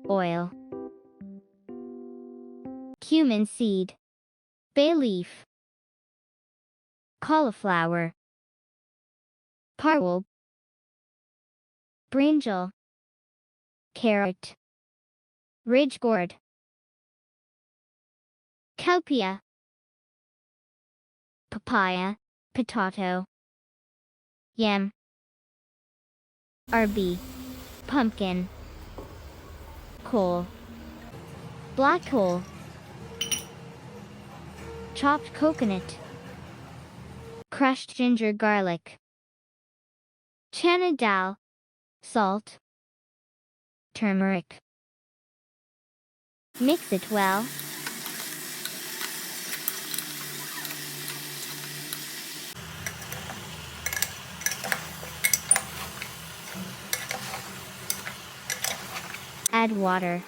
oil, cumin seed, bay leaf, cauliflower, parwolb, brinjal, carrot, ridge gourd, cowpea, papaya, potato, yam, RB, pumpkin, cole, black coal, chopped coconut, crushed ginger garlic, chana dal, salt, turmeric. Mix it well. Add water.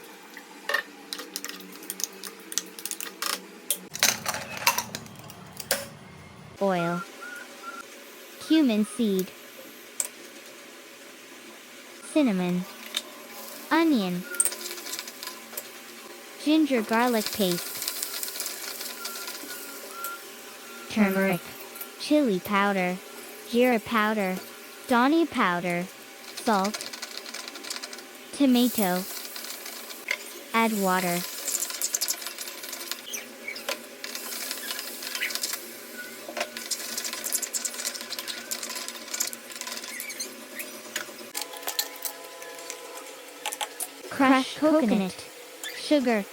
Oil. Cumin seed. Cinnamon. Onion. Ginger garlic paste. Turmeric. Chili powder. Jeera powder. Dhania powder. Salt. Tomato. Add water. Crushed coconut. Sugar.